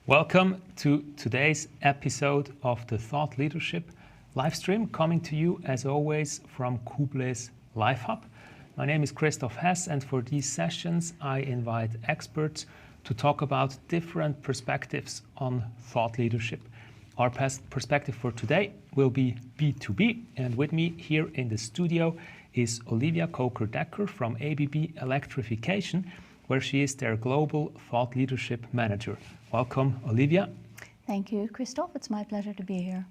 Welcome to today's episode of the Thought Leadership livestream, coming to you as always from Kuble's Live Hub. My name is Christoph Hess, and for these sessions I invite experts to talk about different perspectives on thought leadership. Our perspective for today will be B2B, and with me here in the studio is Olivia Coker-Decker from ABB Electrification, where she is their Global Thought Leadership Manager. Welcome, Olivia. Thank you, Christoph. It's my pleasure to be here.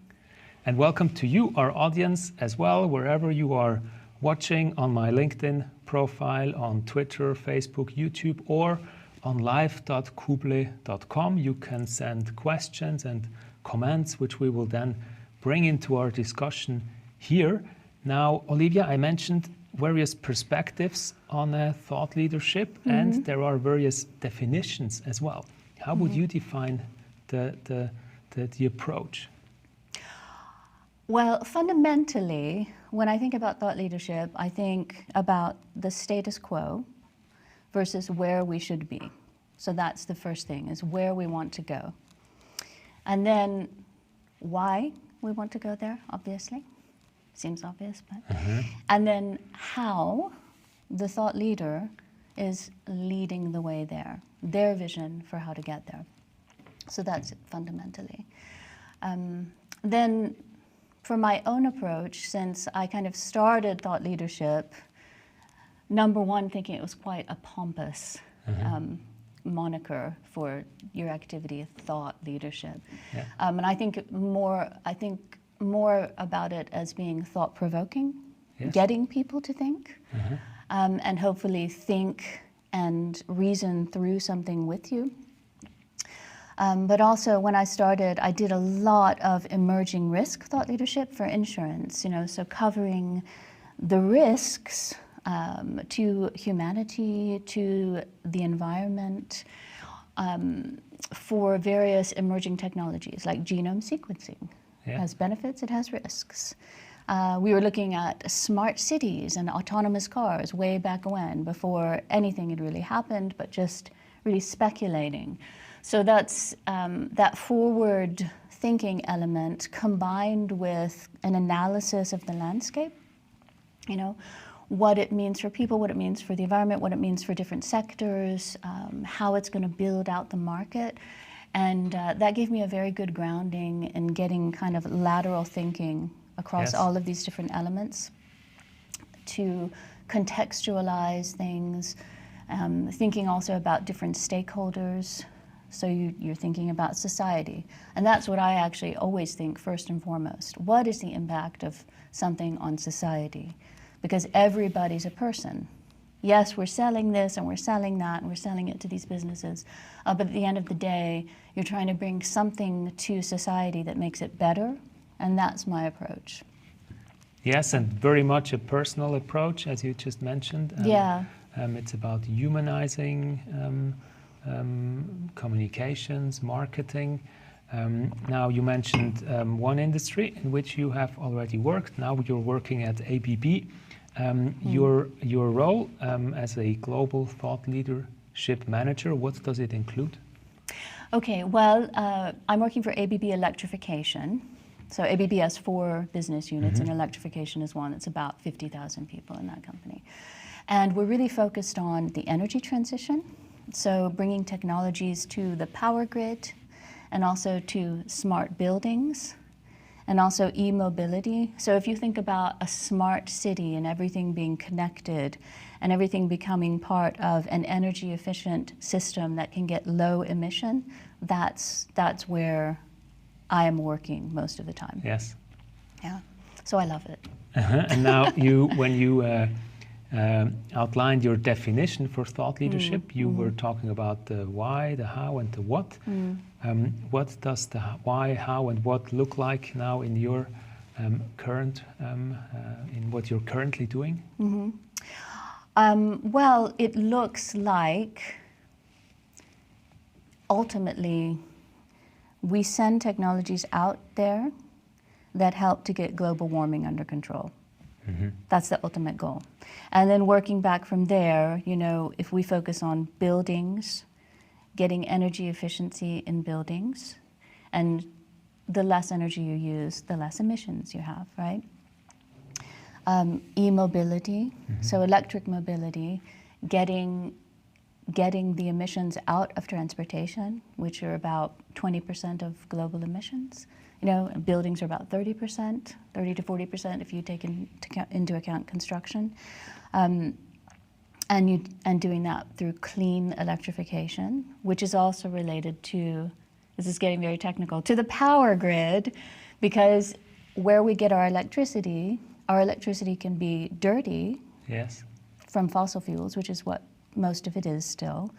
And welcome to you, our audience, as well, wherever you are watching on my LinkedIn profile, on Twitter, Facebook, YouTube, or on live.kuble.com. You can send questions and comments, which we will then bring into our discussion here. Now, Olivia, I mentioned various perspectives on thought leadership, and there are various definitions as well. How would you define the approach? Well, fundamentally, when I think about thought leadership, I think about the status quo versus where we should be. So that's the first thing, is where we want to go. And then why we want to go there, obviously. Seems obvious, but... And then how the thought leader is leading the way there, their vision for how to get there. So that's it, fundamentally. Then for my own approach, since I kind of started thought leadership, number one, thinking it was quite a pompous moniker for your activity, thought leadership. Yeah. And I think more about it as being thought-provoking, yes. Getting people to think, and hopefully think and reason through something with you. But also, when I started, I did a lot of emerging risk thought leadership for insurance, so covering the risks to humanity, to the environment, for various emerging technologies like genome sequencing. Yeah. It has benefits, it has risks. We were looking at smart cities and autonomous cars way back when, before anything had really happened, but just really speculating. So that's that forward thinking element combined with an analysis of the landscape, what it means for people, what it means for the environment, what it means for different sectors, how it's going to build out the market. And that gave me a very good grounding in getting kind of lateral thinking across all of these different elements to contextualize things, thinking also about different stakeholders. So you're thinking about society. And that's what I actually always think first and foremost. What is the impact of something on society? Because everybody's a person. Yes, we're selling this and we're selling that and we're selling it to these businesses. But at the end of the day, you're trying to bring something to society that makes it better. And that's my approach. Yes, and very much a personal approach, as you just mentioned. It's about humanizing communications, marketing. Now you mentioned one industry in which you have already worked. Now you're working at ABB. Your role as a global thought leadership manager, what does it include? Okay, well, I'm working for ABB Electrification. So ABB has 4 business units, and electrification is one. It's about 50,000 people in that company. And we're really focused on the energy transition, so bringing technologies to the power grid and also to smart buildings and also e-mobility. So if you think about a smart city and everything being connected and everything becoming part of an energy efficient system that can get low emission, that's where I am working most of the time. Yes. Yeah. So I love it. And now when you outlined your definition for thought leadership, you were talking about the why, the how, and the what. What does the why, how, and what look like now in your current, in what you're currently doing? Well, it looks like ultimately we send technologies out there that help to get global warming under control. That's the ultimate goal. And then working back from there, if we focus on buildings, getting energy efficiency in buildings, and the less energy you use, the less emissions you have, right? E-mobility, so electric mobility, getting the emissions out of transportation, which are about 20% of global emissions. You know, buildings are about 30%, 30 to 40% if you take into account construction. And doing that through clean electrification, which is also related to, this is getting very technical, to the power grid, because where we get our electricity can be dirty from fossil fuels, which is what most of it is still,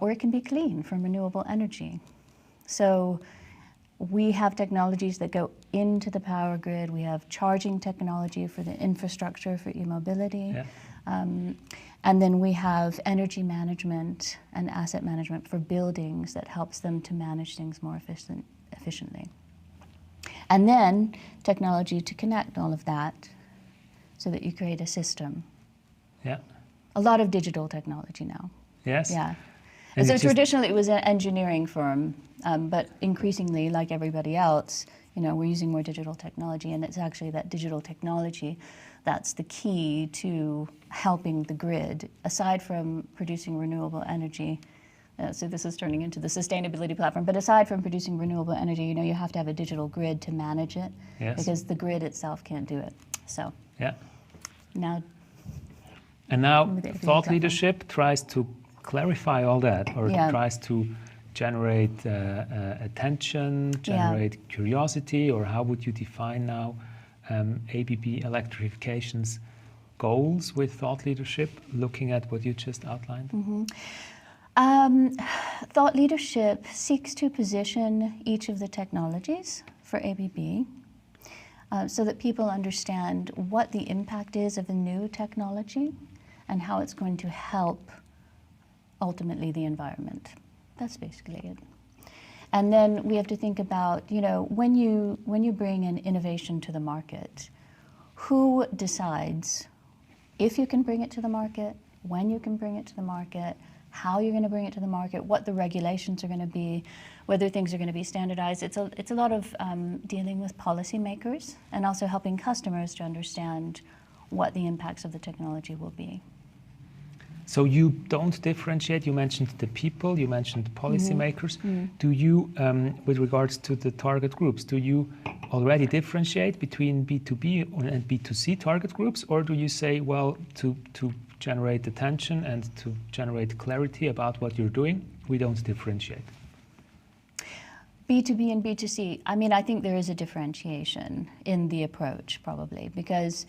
or it can be clean from renewable energy. So we have technologies that go into the power grid. We have charging technology for the infrastructure for e-mobility. And then we have energy management and asset management for buildings that helps them to manage things more efficiently. And then technology to connect all of that so that you create a system. Yeah. A lot of digital technology now. Yes. Yeah. And so traditionally it was an engineering firm, but increasingly, like everybody else, you know, we're using more digital technology, and it's actually that digital technology that's the key to helping the grid, aside from producing renewable energy. So this is turning into the sustainability platform, but aside from producing renewable energy, you know, you have to have a digital grid to manage it, because the grid itself can't do it. So now thought leadership tries to clarify all that, or tries to generate attention, generate curiosity, or how would you define now ABB Electrification's goals with thought leadership, looking at what you just outlined? Thought leadership seeks to position each of the technologies for ABB so that people understand what the impact is of a new technology and how it's going to help ultimately the environment. That's basically it. And then we have to think about, you know, when you bring an innovation to the market, who decides if you can bring it to the market, when you can bring it to the market, how you're going to bring it to the market, what the regulations are going to be, whether things are going to be standardized. It's a lot of dealing with policymakers and also helping customers to understand what the impacts of the technology will be. So you don't differentiate. You mentioned the people, you mentioned policymakers. Do you, with regards to the target groups, do you already differentiate between B2B and B2C target groups, or do you say, well, to generate attention and to generate clarity about what you're doing, we don't differentiate? B2B and B2C, I mean, I think there is a differentiation in the approach, probably, because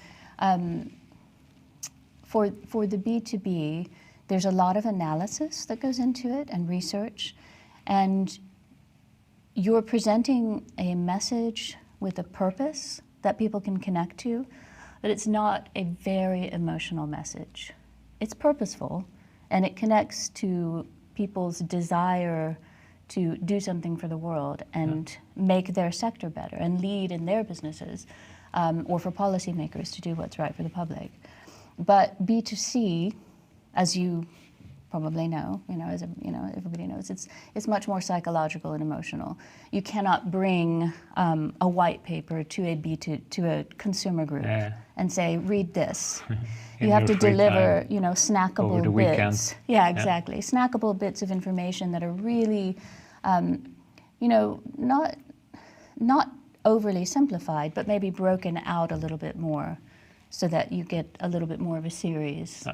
for the B2B, there's a lot of analysis that goes into it and research, and you're presenting a message with a purpose that people can connect to, but it's not a very emotional message. It's purposeful, and it connects to people's desire to do something for the world and make their sector better and lead in their businesses, or for policymakers to do what's right for the public. But B2C, as you probably know, everybody knows, it's much more psychological and emotional. You cannot bring a white paper to a consumer group and say, read this. You have to deliver, snackable bits. Weekend. Yeah, exactly. Yeah. Snackable bits of information that are really, not overly simplified, but maybe broken out a little bit more, so that you get a little bit more of a series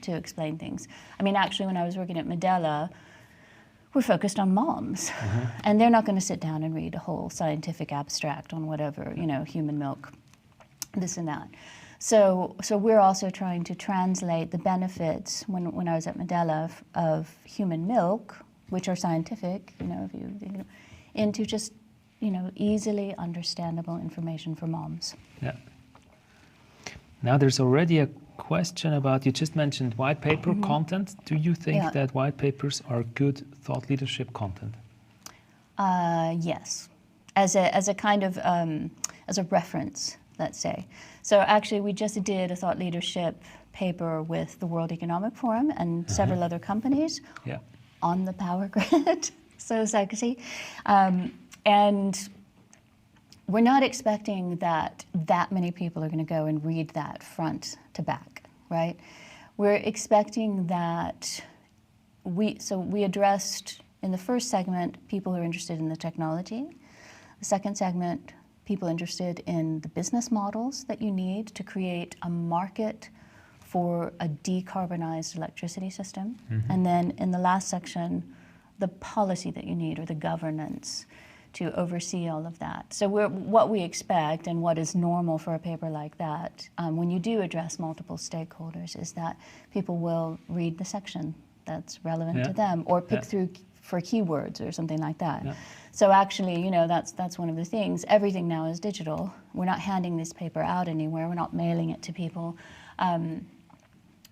to explain things. I mean, actually, when I was working at Medela, we're focused on moms, and they're not going to sit down and read a whole scientific abstract on whatever, human milk, this and that. So we're also trying to translate the benefits, when I was at Medela, of human milk, which are scientific, into just, easily understandable information for moms. Yeah. Now there's already a question about, you just mentioned white paper content. Do you think that white papers are good thought leadership content? Yes, as a kind of, as a reference, let's say. So actually we just did a thought leadership paper with the World Economic Forum and several other companies. Yeah. on the power grid. So sexy. And we're not expecting that many people are going to go and read that front to back, right? We're expecting that we addressed in the first segment people who are interested in the technology. The second segment, people interested in the business models that you need to create a market for a decarbonized electricity system. Mm-hmm. And then in the last section, the policy that you need or the governance to oversee all of that. So what we expect and what is normal for a paper like that, when you do address multiple stakeholders, is that people will read the section that's relevant to them or pick through for keywords or something like that. Yeah. So actually, you know, that's one of the things. Everything now is digital. We're not handing this paper out anywhere. We're not mailing it to people.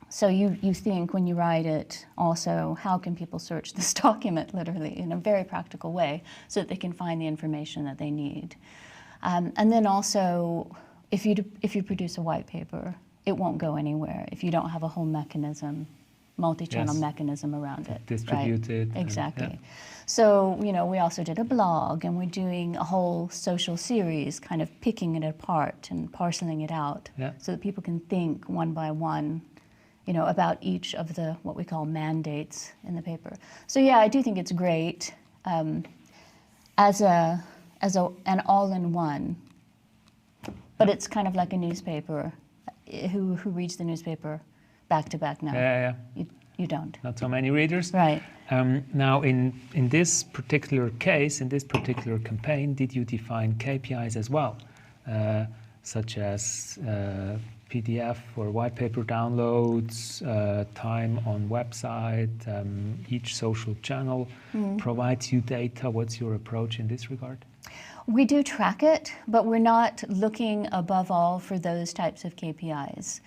So you think when you write it also, how can people search this document literally in a very practical way so that they can find the information that they need. And then also, if you produce a white paper, it won't go anywhere if you don't have a whole mechanism, multi-channel mechanism around it. Distributed. Right? Exactly. So, you know, we also did a blog and we're doing a whole social series, kind of picking it apart and parceling it out so that people can think one by one, you know, about each of the, what we call mandates in the paper. So yeah, I do think it's great as an all-in-one, but it's kind of like a newspaper. Who reads the newspaper back to back now? Yeah. You don't. Not so many readers. Right. Now, in this particular case, in this particular campaign, did you define KPIs as well, such as PDF or white paper downloads, time on website, each social channel provides you data? What's your approach in this regard? We do track it, but we're not looking above all for those types of KPIs.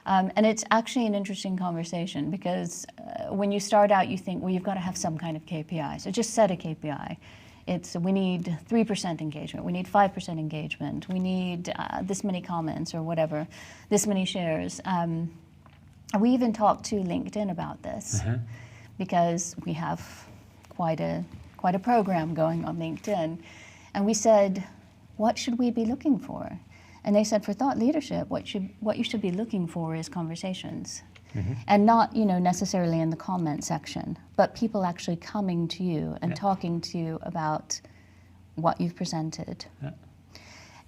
And it's actually an interesting conversation because when you start out, you think, well, you've got to have some kind of KPI. So just set a KPI. We need 3% engagement, we need 5% engagement, we need this many comments or whatever, this many shares. We even talked to LinkedIn about this because we have quite a program going on LinkedIn. And we said, what should we be looking for? And they said, for thought leadership, what you should be looking for is conversations. And not, you know, necessarily in the comment section, but people actually coming to you and talking to you about what you've presented.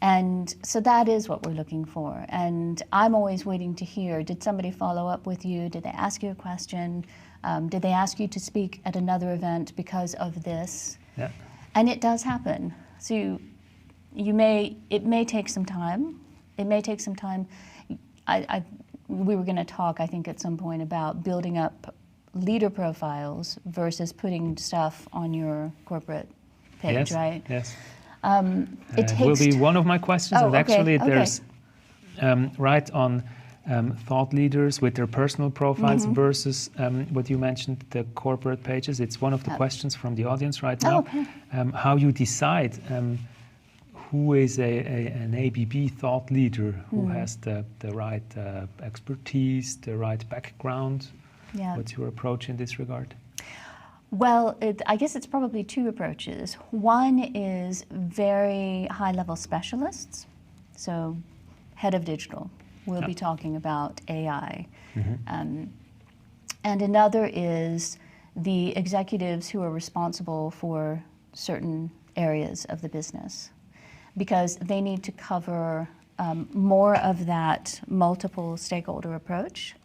And so that is what we're looking for. And I'm always waiting to hear, did somebody follow up with you? Did they ask you a question? Did they ask you to speak at another event because of this? And it does happen. So it may take some time. It may take some time. We were going to talk, I think, at some point about building up leader profiles versus putting stuff on your corporate page, right? Yes. It will be one of my questions. Oh, and actually, okay. There's right on thought leaders with their personal profiles versus what you mentioned, the corporate pages. It's one of the questions from the audience right now. How you decide who is an ABB thought leader, who has the right expertise, the right background? What's your approach in this regard? Well, I guess it's probably two approaches. One is very high-level specialists. So head of digital will be talking about AI. And another is the executives who are responsible for certain areas of the business, because they need to cover more of that multiple stakeholder approach,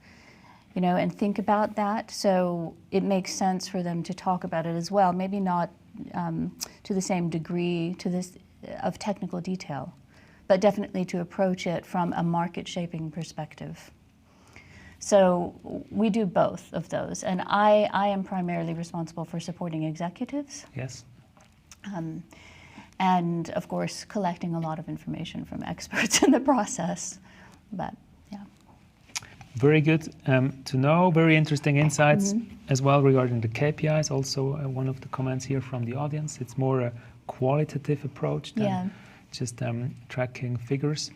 you know, and think about that. So it makes sense for them to talk about it as well, maybe not to the same degree of technical detail, but definitely to approach it from a market shaping perspective. So we do both of those. And I am primarily responsible for supporting executives. Yes. And of course, collecting a lot of information from experts in the process. But yeah. Very good to know. Very interesting insights as well regarding the KPIs. Also, one of the comments here from the audience, it's more a qualitative approach than just tracking figures.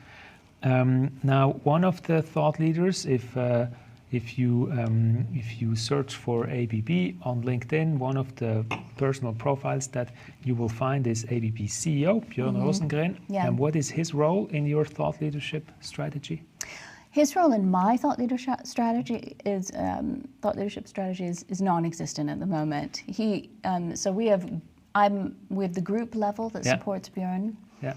Now, one of the thought leaders, if if you search for ABB on LinkedIn, one of the personal profiles that you will find is ABB CEO Björn Rosengren. Yeah. And what is his role in your thought leadership strategy? His role in my thought leadership strategy is non-existent at the moment. We have the group level that supports Björn. Yeah.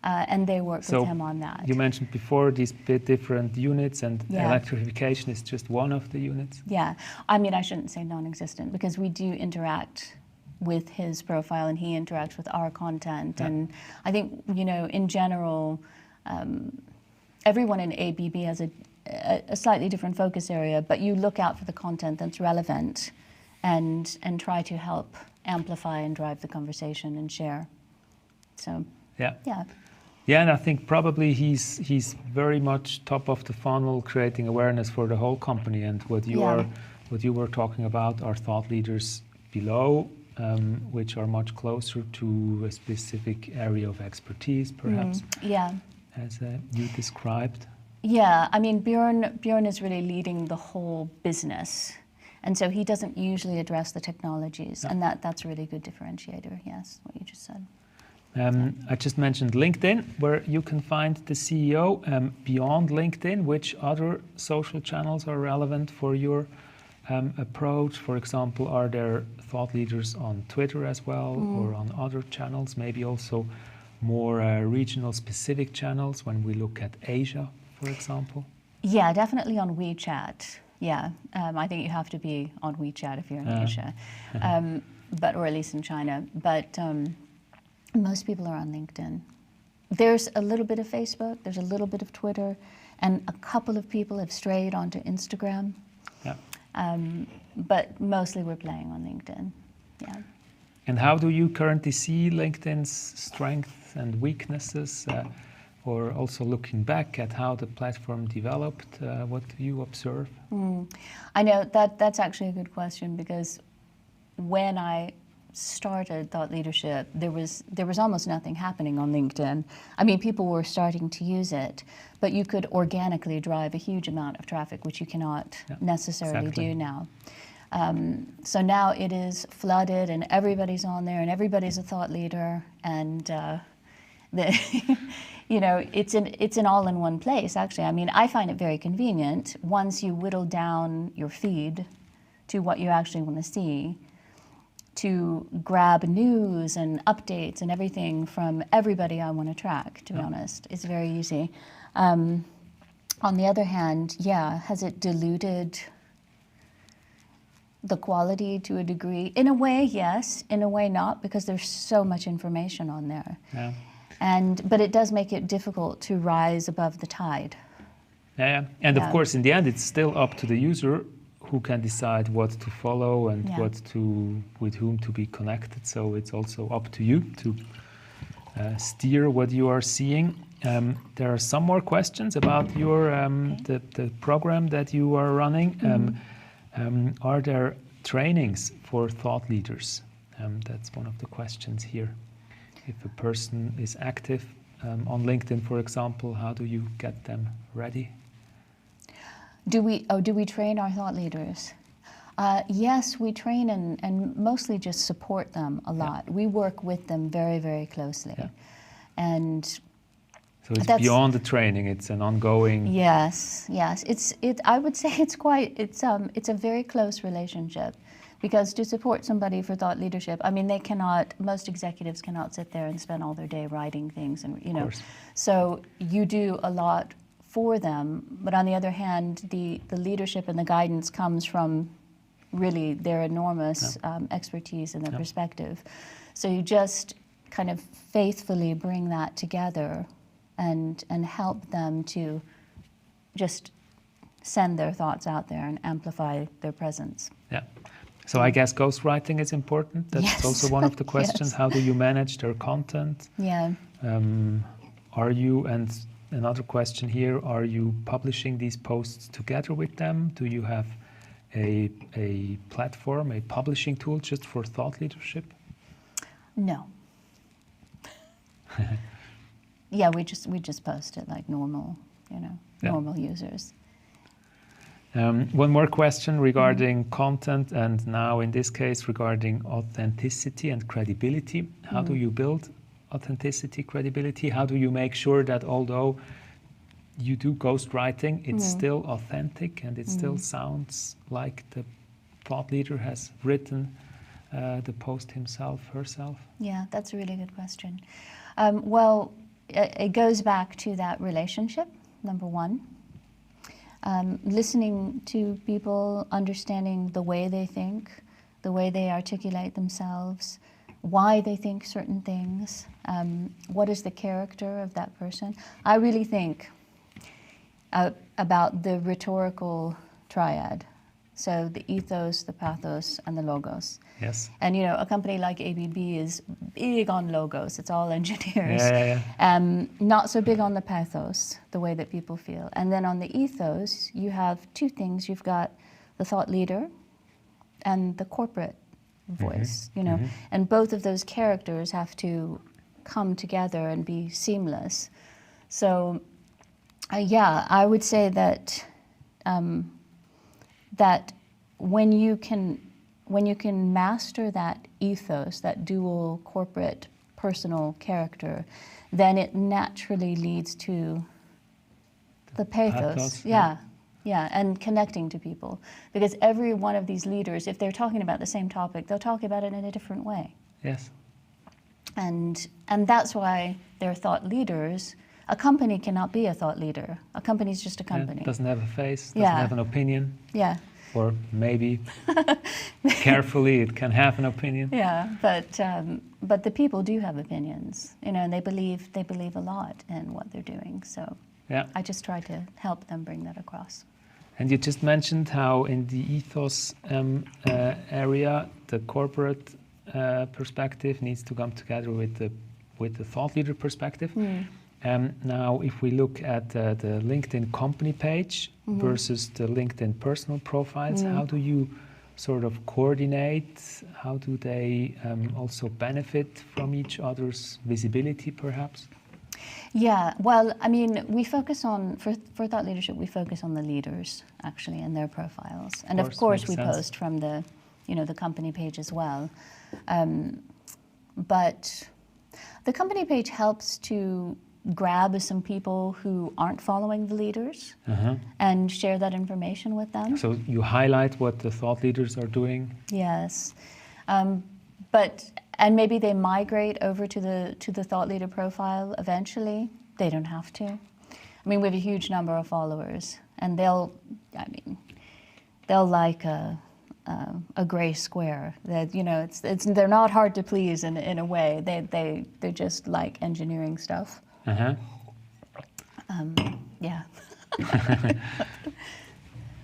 And they work with him on that. You mentioned before these bit different units, and electrification is just one of the units. Yeah, I mean, I shouldn't say non-existent, because we do interact with his profile and he interacts with our content. And I think, in general, everyone in ABB has a slightly different focus area, but you look out for the content that's relevant and try to help amplify and drive the conversation and share. So, yeah. Yeah, and I think probably he's very much top of the funnel, creating awareness for the whole company. And what you were talking about are thought leaders below, which are much closer to a specific area of expertise, perhaps. As you described. Yeah, I mean, Björn is really leading the whole business, and so he doesn't usually address the technologies, and that's a really good differentiator. Yes, what you just said. I just mentioned LinkedIn, where you can find the CEO. Beyond LinkedIn, which other social channels are relevant for your approach? For example, are there thought leaders on Twitter as well, or on other channels, maybe also more regional specific channels when we look at Asia, for example? Yeah, definitely on WeChat. Yeah, I think you have to be on WeChat if you're in Asia, or at least in China. But most people are on LinkedIn. There's a little bit of Facebook, there's a little bit of Twitter, and a couple of people have strayed onto Instagram. Yeah. But mostly we're playing on LinkedIn. Yeah. And how do you currently see LinkedIn's strengths and weaknesses? Or also looking back at how the platform developed, what do you observe? I know that's actually a good question, because when I started Thought Leadership, there was almost nothing happening on LinkedIn. I mean, people were starting to use it, but you could organically drive a huge amount of traffic, which you cannot necessarily do now. So now it is flooded, and everybody's on there, and everybody's a thought leader, and it's an all-in-one place, actually. I mean, I find it very convenient once you whittle down your feed to what you actually want to see, to grab news and updates and everything from everybody I want to track, to be honest. It's very easy. On the other hand, has it diluted the quality to a degree? In a way, yes. In a way, not, because there's so much information on there. Yeah. But it does make it difficult to rise above the tide. Yeah. And of course, in the end, it's still up to the user who can decide what to follow and with whom to be connected. So it's also up to you to steer what you are seeing. There are some more questions about your the program that you are running. Are there trainings for thought leaders? That's one of the questions here. If a person is active on LinkedIn, for example, how do you get them ready? Do we train our thought leaders? Yes, we train and mostly just support them a lot. We work with them very, very closely. And so it's beyond the training, it's an ongoing... Yes. I would say it's a very close relationship, because to support somebody for thought leadership, I mean, most executives cannot sit there and spend all their day writing things, and so you do a lot for them, but on the other hand, the leadership and the guidance comes from really their enormous expertise and their perspective. So you just kind of faithfully bring that together and help them to just send their thoughts out there and amplify their presence. Yeah. So I guess ghostwriting is important. That's also one of the questions. How do you manage their content? Yeah. Are you, and another question here, are you publishing these posts together with them? Do you have a platform, a publishing tool just for thought leadership? No. Yeah, we just post it like normal, normal users. One more question regarding content, and now in this case regarding authenticity and credibility. How do you build authenticity, credibility? How do you make sure that although you do ghostwriting, it's still authentic and it still sounds like the thought leader has written the post himself, herself? Yeah, that's a really good question. Well, it goes back to that relationship, number one. Listening to people, understanding the way they think, the way they articulate themselves, why they think certain things, what is the character of that person. I really think about the rhetorical triad. So the ethos, the pathos, and the logos. Yes. And you know, a company like ABB is big on logos. It's all engineers. Yeah. Not so big on the pathos, the way that people feel. And then on the ethos, you have two things. You've got the thought leader and the corporate voice, you know. And both of those characters have to come together and be seamless. So, yeah, I would say that that when you can master that ethos, that dual corporate personal character, then it naturally leads to the pathos. Yeah, and connecting to people. Because every one of these leaders, if they're talking about the same topic, they'll talk about it in a different way. Yes. And that's why they're thought leaders. A company cannot be a thought leader. A company is just a company. It doesn't have a face, doesn't have an opinion. Yeah. Or maybe carefully it can have an opinion. Yeah, but the people do have opinions, you know, and they believe a lot in what they're doing. So yeah. I just try to help them bring that across. And you just mentioned how in the ethos area, the corporate perspective needs to come together with the thought leader perspective. Now, if we look at the LinkedIn company page versus the LinkedIn personal profiles, how do you sort of coordinate? How do they also benefit from each other's visibility, perhaps? Yeah, well, I mean, we focus on, for thought leadership, we focus on the leaders, actually, and their profiles. And of course, we post from the, you know, the company page as well. But the company page helps to grab some people who aren't following the leaders and share that information with them. So you highlight what the thought leaders are doing? Yes. And maybe they migrate over to the thought leader profile eventually. They don't have to. I mean, we have a huge number of followers, and they'll like a gray square. That, you know, they're not hard to please in a way. They just like engineering stuff. Yeah.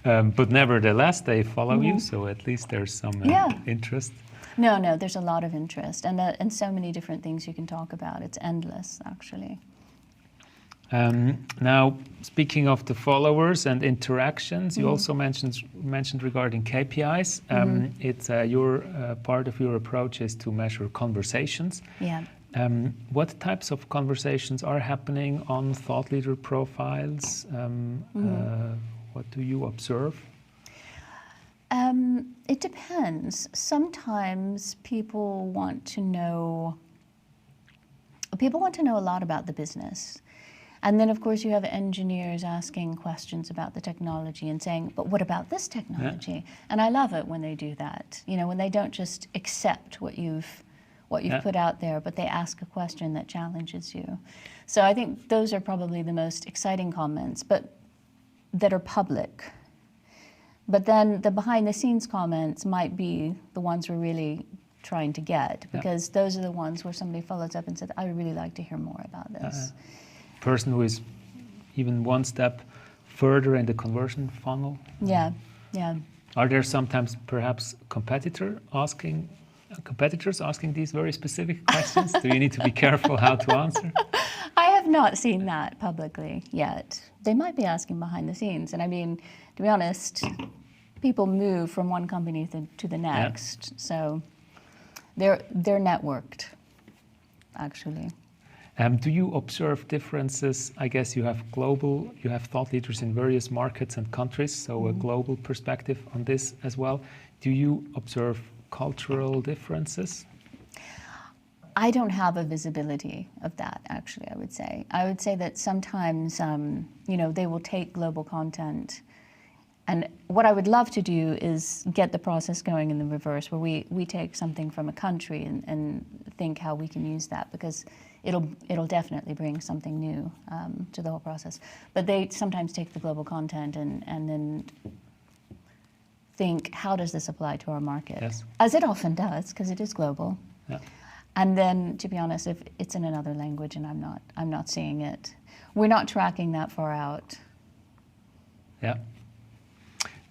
But nevertheless, they follow you, so at least there's some interest. No, there's a lot of interest, and so many different things you can talk about. It's endless, actually. Now, speaking of the followers and interactions, you also mentioned regarding KPIs. It's your part of your approach is to measure conversations. Yeah. What types of conversations are happening on thought leader profiles? What do you observe? It depends. Sometimes people want to know a lot about the business. And then, of course, you have engineers asking questions about the technology and saying, but what about this technology? Yeah. And I love it when they do that. You know, when they don't just accept what you've put out there, but they ask a question that challenges you. So I think those are probably the most exciting comments, but that are public. But then the behind-the-scenes comments might be the ones we're really trying to get, because those are the ones where somebody follows up and says, I would really like to hear more about this. Person who is even one step further in the conversion funnel. Yeah. Are there sometimes perhaps competitors asking these very specific questions? Do you need to be careful how to answer? I have not seen that publicly yet. They might be asking behind the scenes. And I mean, to be honest, people move from one company to the next. So they're networked, actually. Do you observe differences? I guess you have thought leaders in various markets and countries, so a global perspective on this as well. Do you observe cultural differences? I don't have a visibility of that, actually, I would say. I would say that sometimes, they will take global content. And what I would love to do is get the process going in the reverse, where we take something from a country and think how we can use that, because it'll definitely bring something new to the whole process. But they sometimes take the global content and then think, how does this apply to our market? Yes. As it often does, because it is global. Yeah. And then, to be honest, if it's in another language and I'm not seeing it, we're not tracking that far out. Yeah.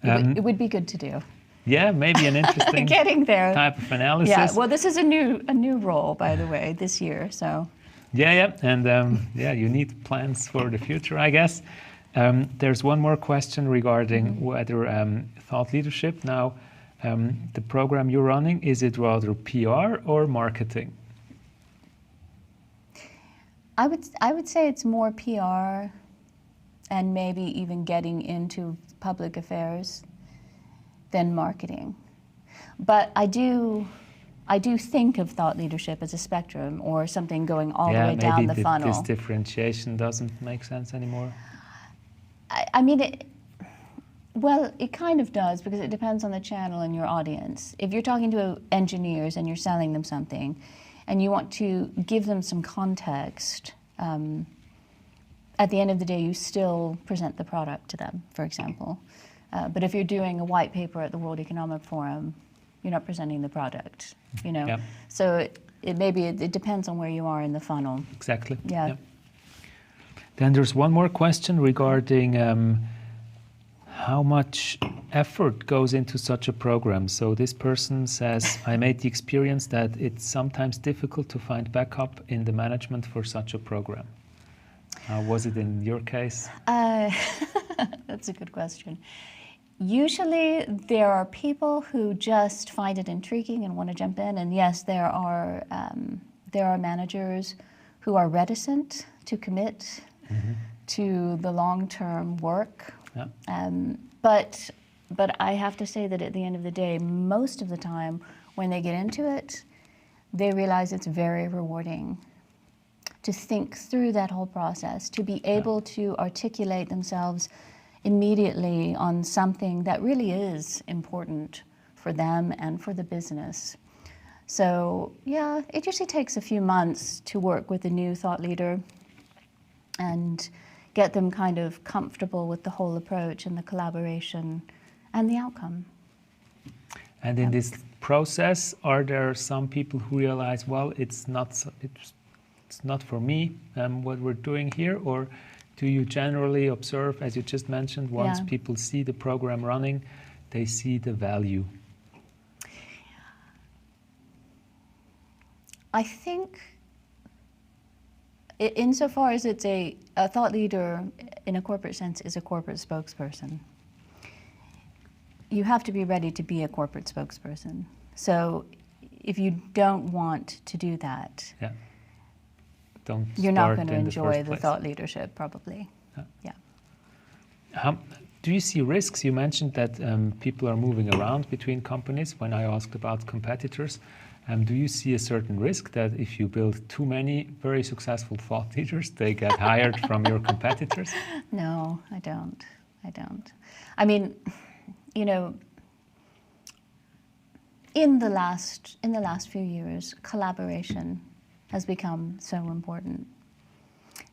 It would be good to do. Yeah, maybe an interesting getting there type of analysis. Yeah. Well, this is a new role, by the way, this year. So. Yeah, and you need plans for the future, I guess. There's one more question regarding whether thought leadership now. The program you're running, is it rather PR or marketing? I would say it's more PR, and maybe even getting into public affairs than marketing. But I do think of thought leadership as a spectrum, or something going all the way down the funnel. This differentiation doesn't make sense anymore. I mean, well, it kind of does, because it depends on the channel and your audience. If you're talking to engineers and you're selling them something, and you want to give them some context, at the end of the day, you still present the product to them, for example. But if you're doing a white paper at the World Economic Forum, you're not presenting the product, Yep. So it depends on where you are in the funnel. Exactly. Yeah. Yep. Then there's one more question regarding how much effort goes into such a program. So this person says, I made the experience that it's sometimes difficult to find backup in the management for such a program. Was it in your case? That's a good question. Usually there are people who just find it intriguing and want to jump in, and yes, there are managers who are reticent to commit to the long-term work. Yeah. But I have to say that at the end of the day, most of the time when they get into it, they realize it's very rewarding to think through that whole process, to be able to articulate themselves immediately on something that really is important for them and for the business. So yeah, it usually takes a few months to work with a new thought leader and get them kind of comfortable with the whole approach and the collaboration and the outcome. And in this process, are there some people who realize, well, it's not for me what we're doing here, or do you generally observe, as you just mentioned, once people see the program running, they see the value? I think, insofar as it's a thought leader in a corporate sense is a corporate spokesperson, you have to be ready to be a corporate spokesperson. So if you don't want to do that, you're not going to enjoy the thought leadership, probably. Do you see risks? You mentioned that people are moving around between companies. When I asked about competitors, do you see a certain risk that if you build too many very successful thought leaders, they get hired from your competitors? No, I don't. I mean, in the last few years, collaboration has become so important.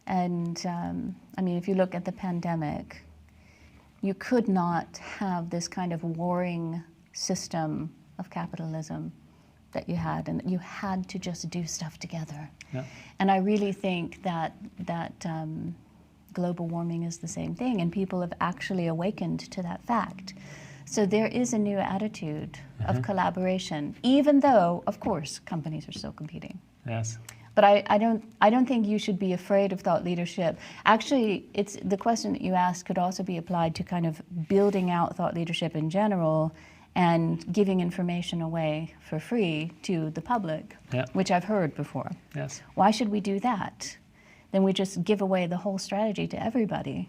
And I mean, if you look at the pandemic, you could not have this kind of warring system of capitalism that you had, and you had to just do stuff together. Yeah. And I really think that global warming is the same thing, and people have actually awakened to that fact. So there is a new attitude of collaboration, even though, of course, companies are still competing. Yes. But I don't think you should be afraid of thought leadership. Actually, it's the question that you asked could also be applied to kind of building out thought leadership in general and giving information away for free to the public, which I've heard before. Yes. Why should we do that? then we just give away the whole strategy to everybody.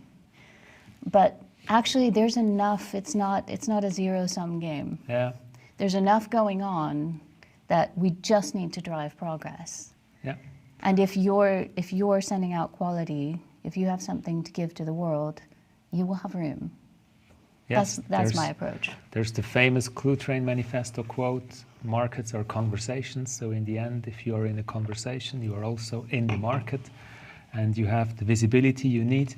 But actually, there's enough. It's not a zero-sum game. Yeah. There's enough going on that we just need to drive progress. Yeah. And if you're sending out quality, if you have something to give to the world, you will have room. Yes, that's my approach. There's the famous Clue Train Manifesto quote, markets are conversations. So in the end, if you are in a conversation, you are also in the market and you have the visibility you need.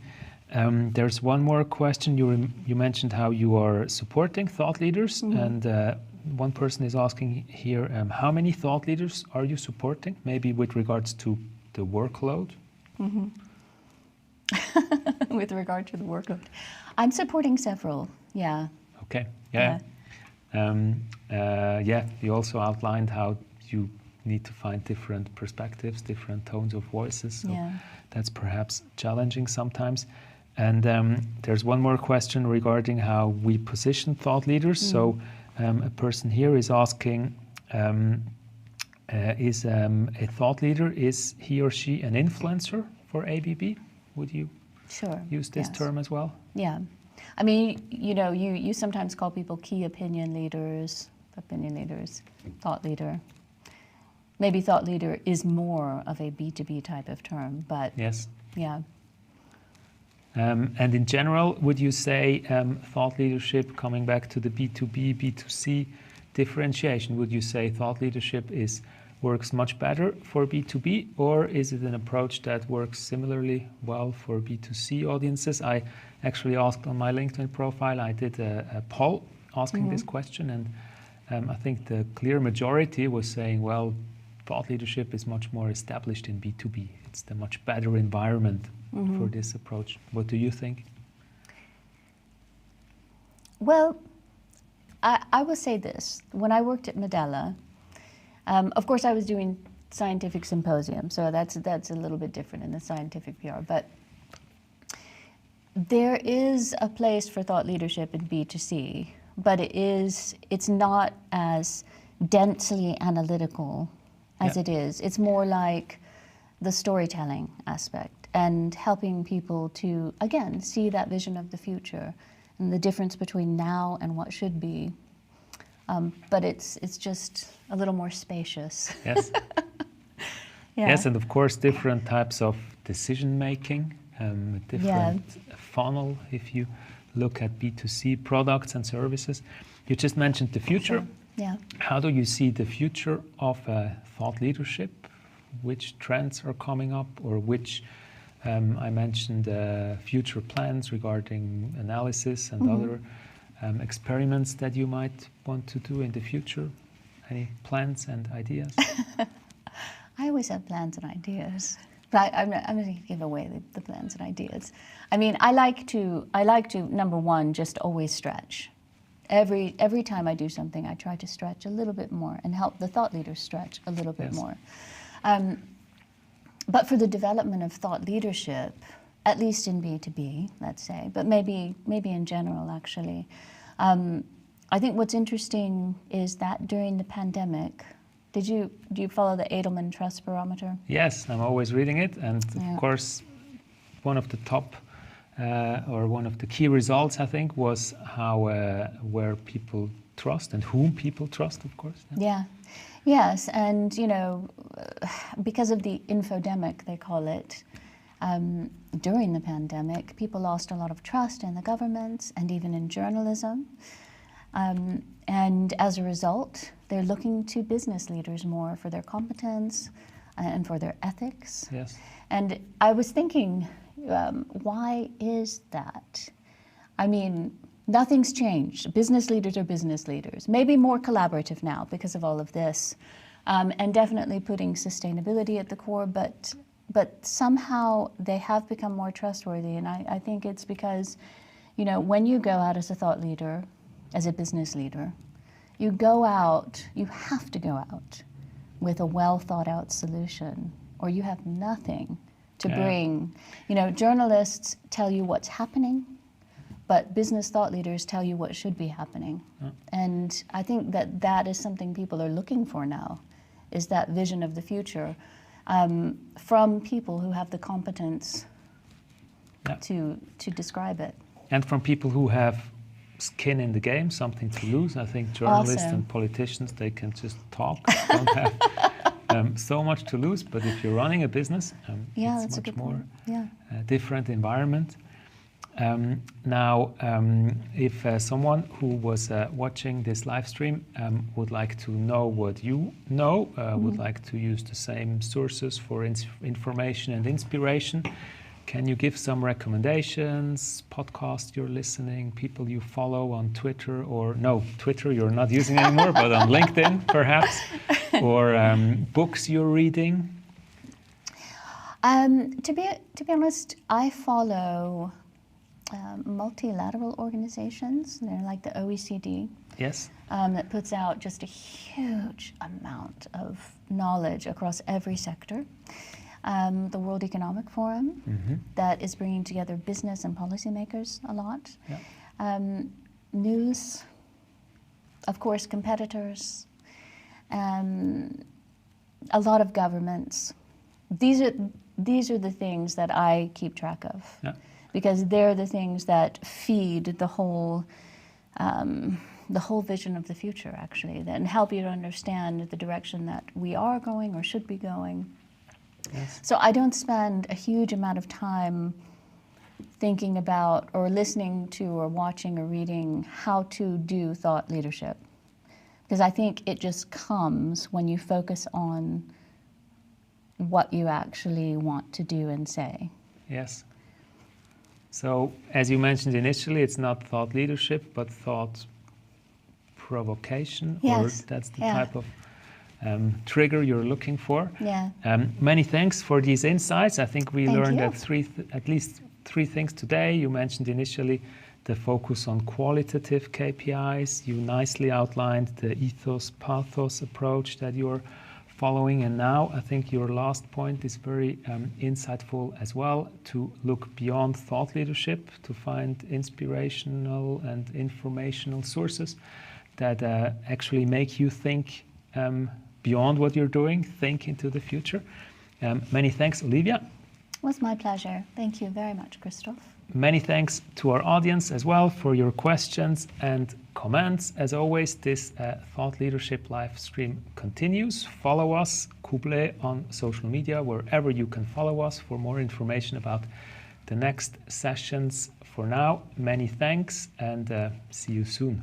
There's one more question. You mentioned how you are supporting thought leaders, and one person is asking here, how many thought leaders are you supporting, maybe with regards to the workload? With regard to the workload. I'm supporting several, yeah. Okay, yeah. You also outlined how you need to find different perspectives, different tones of voices, so that's perhaps challenging sometimes. And there's one more question regarding how we position thought leaders. So a person here is asking, is a thought leader, is he or she an influencer for ABB? Would you use this term as well? Yeah. I mean, you sometimes call people key opinion leaders, thought leader. Maybe thought leader is more of a B2B type of term, but yes. Yeah. And in general, would you say thought leadership, coming back to the B2B, B2C differentiation, would you say thought leadership works much better for B2B, or is it an approach that works similarly well for B2C audiences? I actually asked on my LinkedIn profile, I did a poll asking this question, and I think the clear majority was saying, well, thought leadership is much more established in B2B. It's the much better environment for this approach. What do you think? Well, I will say this. When I worked at Medela, of course I was doing scientific symposium, so that's a little bit different in the scientific PR, but there is a place for thought leadership in B2C, but it's not as densely analytical as it is. It's more like the storytelling aspect and helping people to, again, see that vision of the future and the difference between now and what should be. But it's just a little more spacious. Yes. Yes, and of course different types of decision making, different funnel if you look at B2C products and services. You just mentioned the future. Yeah. How do you see the future of thought leadership? Which trends are coming up, or which, I mentioned future plans regarding analysis and other experiments that you might want to do in the future? Any plans and ideas? I always have plans and ideas, but I'm going to give away the plans and ideas. I mean, I like to number one, just always stretch. Every time I do something, I try to stretch a little bit more and help the thought leaders stretch a little bit more. But for the development of thought leadership, at least in B2B, let's say, but maybe in general, actually, I think what's interesting is that during the pandemic, do you follow the Edelman Trust Barometer? Yes, I'm always reading it, and of course, one of the top or one of the key results, I think, was how where people trust and whom people trust, of course. Yes, and because of the infodemic, they call it, during the pandemic, people lost a lot of trust in the governments and even in journalism. And as a result, they're looking to business leaders more for their competence and for their ethics. Yes. And I was thinking, why is that? I mean, nothing's changed. Business leaders are business leaders. Maybe more collaborative now because of all of this, and definitely putting sustainability at the core, but somehow they have become more trustworthy. And I think it's because, when you go out as a thought leader, as a business leader, you have to go out with a well thought out solution, or you have nothing to bring. Journalists tell you what's happening, but business thought leaders tell you what should be happening. And I think that is something people are looking for now, is that vision of the future. from people who have the competence Yeah. to describe it. And from people who have skin in the game, something to lose. I think journalists Also. and politicians, they can just talk, don't have so much to lose. But if you're running a business, Yeah, it's that's a much good more point. Yeah. different environment. Now, if someone who was watching this live stream would like to know what you know, would like to use the same sources for information and inspiration, can you give some recommendations, podcasts you're listening, people you follow on Twitter, or no, Twitter you're not using anymore, but on LinkedIn perhaps, or books you're reading? To be honest, I follow multilateral organizations. They're like the OECD. Yes. That puts out just a huge amount of knowledge across every sector. The World Economic Forum, that is bringing together business and policymakers a lot. Yeah. News, of course, competitors, a lot of governments. These are the things that I keep track of. Yeah. Because they're the things that feed the whole vision of the future, actually, and help you to understand the direction that we are going or should be going. Yes. So I don't spend a huge amount of time thinking about or listening to or watching or reading how to do thought leadership, because I think it just comes when you focus on what you actually want to do and say. Yes. So, as you mentioned initially, it's not thought leadership, but thought provocation, Yes. or that's the type of trigger you're looking for. Yeah. Many thanks for these insights. I think we Thank learned you. at least three things today. You mentioned initially the focus on qualitative KPIs. You nicely outlined the ethos, pathos approach that you're following. And now I think your last point is very insightful as well, to look beyond thought leadership, to find inspirational and informational sources that actually make you think beyond what you're doing, think into the future. Many thanks, Olivia. It was my pleasure. Thank you very much, Christoph. Many thanks to our audience as well for your questions and comments. As always, this Thought Leadership live stream continues. Follow us, Kuble, on social media, wherever you can follow us for more information about the next sessions. For now, many thanks and see you soon.